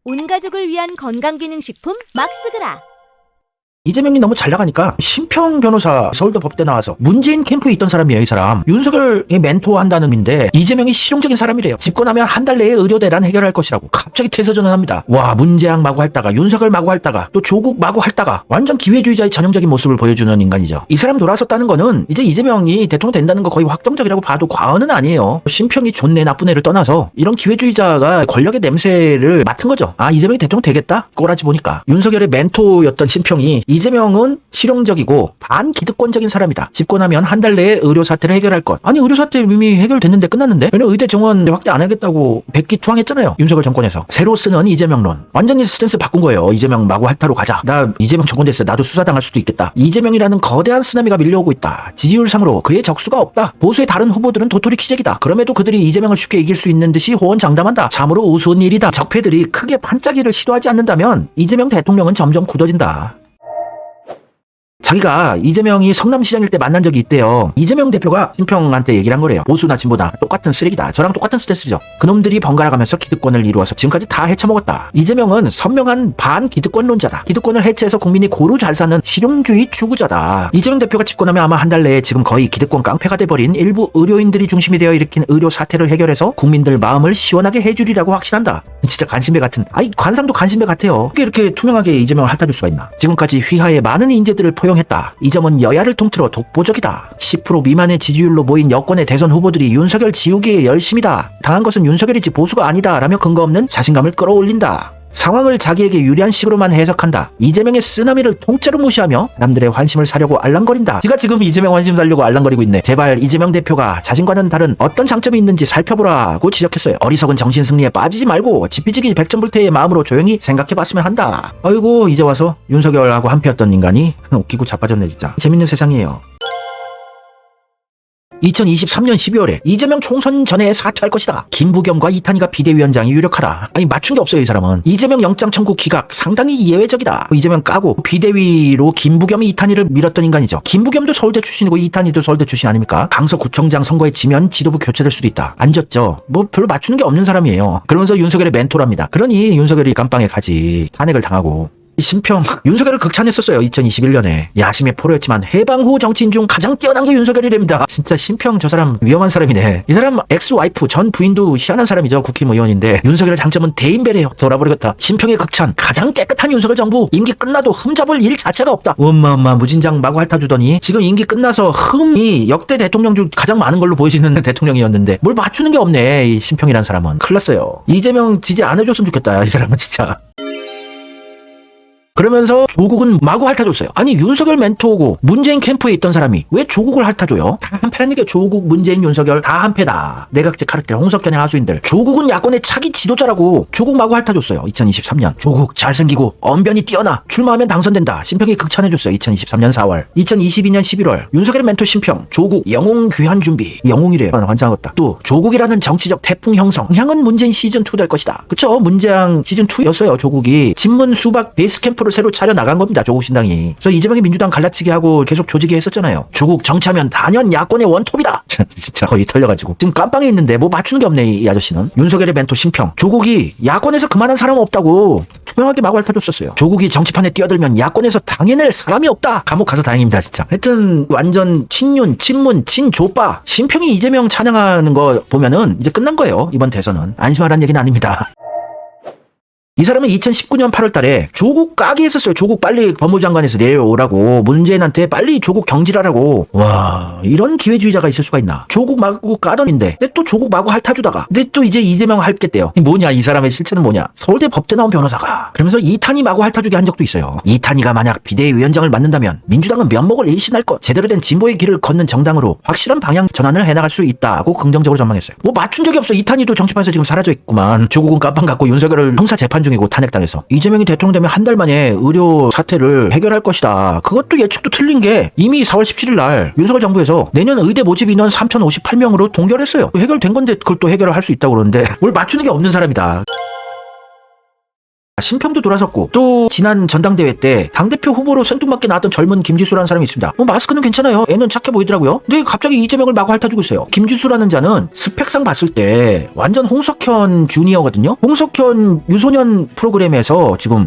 온 가족을 위한 건강기능식품 막스그라. 이재명이 너무 잘 나가니까 심평 변호사 서울대 법대 나와서 문재인 캠프에 있던 사람이에요. 이 사람 윤석열의 멘토한다는 의미인데 이재명이 실용적인 사람이래요. 집권하면 한 달 내에 의료 대란 해결할 것이라고 갑자기 퇴사전을 합니다. 와, 문재양 마구 핥다가 윤석열 마구 핥다가 또 조국 마구 핥다가 완전 기회주의자의 전형적인 모습을 보여주는 인간이죠. 이 사람 돌아섰다는 거는 이제 이재명이 대통령 된다는 거 거의 확정적이라고 봐도 과언은 아니에요. 심평이 좋네 나쁜 애를 떠나서 이런 기회주의자가 권력의 냄새를 맡은 거죠. 아, 이재명이 대통령 되겠다? 꼬라지 보니까 윤석열의 멘토였던 심평이 이재명은 실용적이고 반기득권적인 사람이다. 집권하면 한 달 내에 의료 사태를 해결할 것. 아니, 의료 사태 이미 해결됐는데 끝났는데? 왜냐면 의대 정원 확대 안 하겠다고 백기투항했잖아요. 윤석열 정권에서. 새로 쓰는 이재명론. 완전히 스탠스 바꾼 거예요. 이재명 마구 핥다로 가자. 나 이재명 정권 됐어. 나도 수사당할 수도 있겠다. 이재명이라는 거대한 쓰나미가 밀려오고 있다. 지지율상으로 그의 적수가 없다. 보수의 다른 후보들은 도토리 키재기다. 그럼에도 그들이 이재명을 쉽게 이길 수 있는 듯이 호언장담한다. 참으로 우스운 일이다. 적폐들이 크게 반짝이를 시도하지 않는다면 이재명 대통령은 점점 굳어진다. 자기가 이재명이 성남시장일 때 만난 적이 있대요. 이재명 대표가 심평한테 얘기를 한 거래요. 보수나 진보나 똑같은 쓰레기다. 저랑 똑같은 스탠스죠. 그놈들이 번갈아가면서 기득권을 이루어서 지금까지 다 헤쳐먹었다. 이재명은 선명한 반기득권론자다. 기득권을 해체해서 국민이 고루 잘 사는 실용주의 추구자다. 이재명 대표가 집권하면 아마 한 달 내에 지금 거의 기득권 깡패가 돼버린 일부 의료인들이 중심이 되어 일으킨 의료 사태를 해결해서 국민들 마음을 시원하게 해주리라고 확신한다. 진짜 간신배 같은, 아이 관상도 간신배 같아요. 어떻게 이렇게 투명하게 이재명을 핥아줄 수가 있나. 지금까지 휘하에 많은 인재들을 포용했다. 이 점은 여야를 통틀어 독보적이다. 10% 미만의 지지율로 모인 여권의 대선 후보들이 윤석열 지우기에 열심이다. 당한 것은 윤석열이지 보수가 아니다 라며 근거 없는 자신감을 끌어올린다. 상황을 자기에게 유리한 식으로만 해석한다. 이재명의 쓰나미를 통째로 무시하며 남들의 환심을 사려고 알랑거린다. 지가 지금 이재명 환심 사려고 알랑거리고 있네. 제발 이재명 대표가 자신과는 다른 어떤 장점이 있는지 살펴보라고 지적했어요. 어리석은 정신승리에 빠지지 말고 지피지기 백전불태의 마음으로 조용히 생각해봤으면 한다. 아이고, 이제 와서 윤석열하고 한패였던 인간이 웃기고 자빠졌네 진짜. 재밌는 세상이에요. 2023년 12월에 이재명 총선 전에 사퇴할 것이다. 김부겸과 이탄희가 비대위원장이 유력하다. 아니, 맞춘 게 없어요 이 사람은. 이재명 영장 청구 기각 상당히 예외적이다. 이재명 까고 비대위로 김부겸이 이탄희를 밀었던 인간이죠. 김부겸도 서울대 출신이고 이탄희도 서울대 출신 아닙니까? 강서구청장 선거에 지면 지도부 교체될 수도 있다. 안 졌죠. 뭐 별로 맞추는 게 없는 사람이에요. 그러면서 윤석열의 멘토랍니다. 그러니 윤석열이 깜빵에 가지. 탄핵을 당하고. 심평 윤석열을 극찬했었어요. 2021년에 야심의 포로였지만 해방 후 정치인 중 가장 뛰어난 게 윤석열이랍니다. 진짜 심평 저 사람 위험한 사람이네. 이 사람 엑스와이프 전 부인도 희한한 사람이죠. 국힘의원인데 윤석열의 장점은 대인배래요. 돌아버리겠다. 심평의 극찬 가장 깨끗한 윤석열 정부. 임기 끝나도 흠잡을 일 자체가 없다. 엄마 무진장 마구 핥아주더니 지금 임기 끝나서 흠이 역대 대통령 중 가장 많은 걸로 보여지는 대통령이었는데 뭘 맞추는 게 없네. 이 심평이란 사람은. 큰일 났어요. 이재명 지지 안 해줬으면 좋겠다. 이 사람은 진짜. 그러면서 조국은 마구 핥아줬어요. 아니, 윤석열 멘토고 문재인 캠프에 있던 사람이 왜 조국을 핥아줘요? 다 한패라는 게 조국, 문재인, 윤석열 다 한패다. 내각제 카르텔, 홍석현의 하수인들. 조국은 야권의 차기 지도자라고 조국 마구 핥아줬어요. 2023년. 조국 잘생기고 언변이 뛰어나. 출마하면 당선된다. 심평이 극찬해줬어요. 2023년 4월. 2022년 11월. 윤석열의 멘토 심평. 조국 영웅 귀환 준비. 영웅이래요. 환장하겠다. 또 조국이라는 정치적 태풍 형성. 향은 문재인 시즌2 될 것이다. 그쵸? 문재양 시즌2였어요. 조국이. 진문 수박 베이스 캠프를 새로 차려 나간 겁니다. 조국 신당이. 그래서 이재명이 민주당 갈라치기 하고 계속 조직이 했었잖아요. 조국 정치하면 단연 야권의 원톱이다. 진짜 거의 털려가지고 지금 깜빵에 있는데 뭐 맞추는 게 없네 이 아저씨는. 윤석열의 멘토 심평. 조국이 야권에서 그만한 사람 없다고 투명하게 마구 핥아줬었어요. 조국이 정치판에 뛰어들면 야권에서 당해낼 사람이 없다. 감옥 가서 다행입니다 진짜. 하여튼 완전 친윤, 친문, 친조빠. 심평이 이재명 찬양하는 거 보면은 이제 끝난 거예요. 이번 대선은. 안심하라는 얘기는 아닙니다. 이 사람은 2019년 8월 달에 조국 까기 했었어요. 조국 빨리 법무장관에서 내려오라고. 문재인한테 빨리 조국 경질하라고. 와, 이런 기회주의자가 있을 수가 있나. 조국 마구 까던인데 근데 또 조국 마구 핥아주다가 근데 또 이제 이재명 핥겠대요. 뭐냐 이 사람의 실체는 뭐냐. 서울대 법대 나온 변호사가. 그러면서 이탄희 마구 핥아주게 한 적도 있어요. 이탄희가 만약 비대위원장을 맡는다면 민주당은 면목을 일신할 것. 제대로 된 진보의 길을 걷는 정당으로 확실한 방향 전환을 해나갈 수 있다고 긍정적으로 전망했어요. 뭐 맞춘 적이 없어. 이탄희도 정치판에서 지금 사라져 있구만. 조국은 깜빵 갔고 윤석열을 형사 재판 중이고 탄핵당해서. 이재명이 대통령 되면 한 달 만에 의료 사태를 해결할 것이다. 그것도 예측도 틀린 게 이미 4월 17일 날 윤석열 정부에서 내년 의대 모집 인원 3,058명으로 동결했어요. 해결된 건데 그걸 또 해결을 할 수 있다고 그러는데 뭘 맞추는 게 없는 사람이다. 신평도 돌아섰고 또 지난 전당대회 때 당대표 후보로 생뚱맞게 나왔던 젊은 김지수라는 사람이 있습니다. 뭐 마스크는 괜찮아요. 애는 착해 보이더라고요. 근데 갑자기 이재명을 마구 핥아주고 있어요. 김지수라는 자는 스펙상 봤을 때 완전 홍석현 주니어거든요. 홍석현 유소년 프로그램에서 지금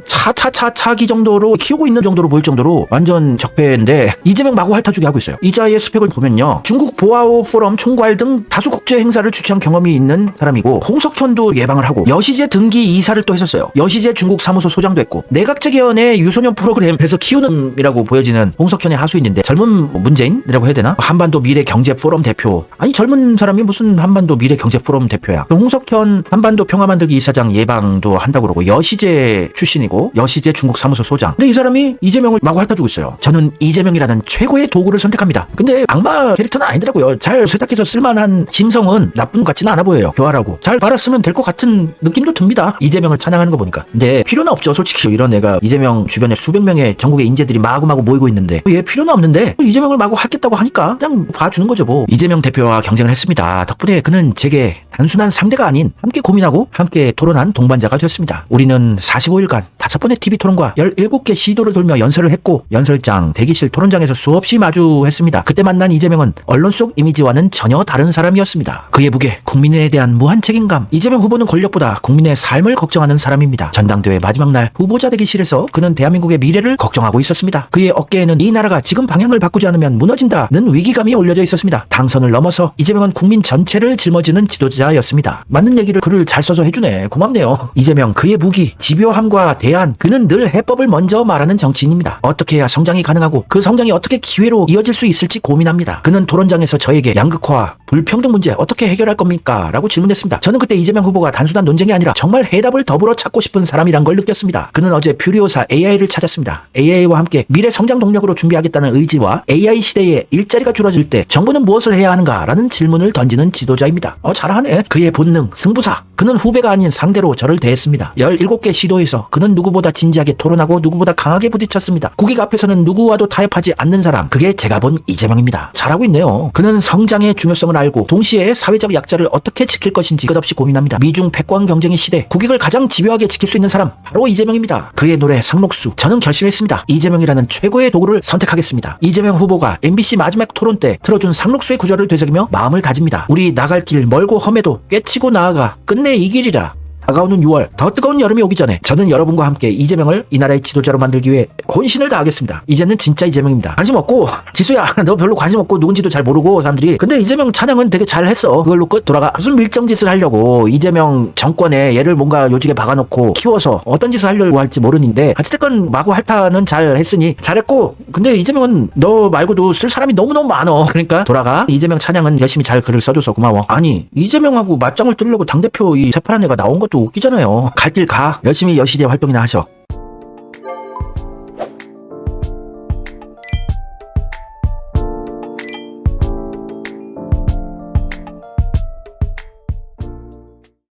차기 정도로 키우고 있는 정도로 보일 정도로 완전 적폐인데 이재명 마구 핥아주게 하고 있어요. 이 자의 스펙을 보면요. 중국 보아오 포럼 총괄 등 다수 국제 행사를 주최한 경험이 있는 사람이고 홍석현도 예방을 하고 여시제 등기 이사를 또 했었어요. 여시제 중국 사무소 소장도 했고 내각제개헌의 유소년 프로그램에서 키우는이라고 보여지는 홍석현의 하수인인데 젊은 문재인이라고 해야 되나? 한반도 미래경제포럼 대표. 아니 젊은 사람이 무슨 한반도 미래경제포럼 대표야. 홍석현 한반도 평화만들기 이사장 예방도 한다고 그러고 여시제 출신이고 여시제 중국 사무소 소장. 근데 이 사람이 이재명을 마구 핥아주고 있어요. 저는 이재명이라는 최고의 도구를 선택합니다. 근데 악마 캐릭터는 아니더라고요. 잘 세탁해서 쓸만한 심성은 나쁜 것 같지는 않아 보여요. 교활하고 잘 바랐으면 될 것 같은 느낌도 듭니다. 이재명을 찬양하는 거 보니까. 근데 필요는 없죠. 솔직히 이런 애가 이재명 주변에 수백 명의 전국의 인재들이 마구마구 모이고 있는데 얘 필요는 없는데 이재명을 마구 핥겠다고 하니까 그냥 봐주는 거죠 뭐. 이재명 대표와 경쟁을 했습니다. 덕분에 그는 제게 단순한 상대가 아닌 함께 고민하고 함께 토론한 동반자가 되었습니다. 우리는 45일간 5번의 TV 토론과 17개 시도를 돌며 연설을 했고 연설장, 대기실, 토론장에서 수없이 마주했습니다. 그때 만난 이재명은 언론 속 이미지와는 전혀 다른 사람이었습니다. 그의 무게, 국민에 대한 무한 책임감. 이재명 후보는 권력보다 국민의 삶을 걱정하는 사람입니다. 전당대회 마지막 날 후보자 대기실에서 그는 대한민국의 미래를 걱정하고 있었습니다. 그의 어깨에는 이 나라가 지금 방향을 바꾸지 않으면 무너진다는 위기감이 올려져 있었습니다. 당선을 넘어서 이재명은 국민 전체를 짊어지는 지도자였습니다. 맞는 얘기를 글을 잘 써서 해주네. 고맙네요. 이재명, 그의 무기, 집요함과 대안. 그는 늘 해법을 먼저 말하는 정치인입니다. 어떻게 해야 성장이 가능하고 그 성장이 어떻게 기회로 이어질 수 있을지 고민합니다. 그는 토론장에서 저에게 양극화, 불평등 문제 어떻게 해결할 겁니까? 라고 질문했습니다. 저는 그때 이재명 후보가 단순한 논쟁이 아니라 정말 해답을 더불어 찾고 싶은 사람이란 걸 느꼈습니다. 그는 어제 퓨리오사 AI를 찾았습니다. AI와 함께 미래 성장 동력으로 준비하겠다는 의지와 AI 시대에 일자리가 줄어들 때 정부는 무엇을 해야 하는가라는 질문을 던지는 지도자입니다. 잘하네. 그의 본능, 승부사. 그는 후배가 아닌 상대로 저를 대했습니다. 17개 시도에서 그는 누구보다 진지하게 토론하고 누구보다 강하게 부딪혔습니다. 국익 앞에서는 누구와도 타협하지 않는 사람. 그게 제가 본 이재명입니다. 잘하고 있네요. 그는 성장의 중요성을 알고 동시에 사회적 약자를 어떻게 지킬 것인지 끝없이 고민합니다. 미중 패권 경쟁의 시대 국익을 가장 집요하게 지킬 수 있는 사람 바로 이재명입니다. 그의 노래 상록수. 저는 결심했습니다. 이재명이라는 최고의 도구를 선택하겠습니다. 이재명 후보가 MBC 마지막 토론 때 틀어준 상록수의 구절을 되새기며 마음을 다집니다. 우리 나갈 길 멀고 험해도 꿰치고 나아가 끝내 이 길이라. 다가오는 6월, 더 뜨거운 여름이 오기 전에 저는 여러분과 함께 이재명을 이 나라의 지도자로 만들기 위해 혼신을 다하겠습니다. 이제는 진짜 이재명입니다. 관심 없고, 지수야, 너 별로 관심 없고 누군지도 잘 모르고 사람들이. 근데 이재명 찬양은 되게 잘 했어. 그걸로 끝 돌아가. 무슨 밀정짓을 하려고 이재명 정권에 얘를 뭔가 요직에 박아놓고 키워서 어떤 짓을 하려고 할지 모르는데 어찌됐건 마구 핥아는 잘 했으니 잘했고, 근데 이재명은 너 말고도 쓸 사람이 너무너무 많어. 그러니까 돌아가. 이재명 찬양은 열심히 잘 글을 써줘서 고마워. 아니, 이재명하고 맞짱을 뜨려고 당대표 이 새파란 애가 나온 것도 웃기잖아요. 갈 길 가. 열심히 여시대 활동이나 하셔.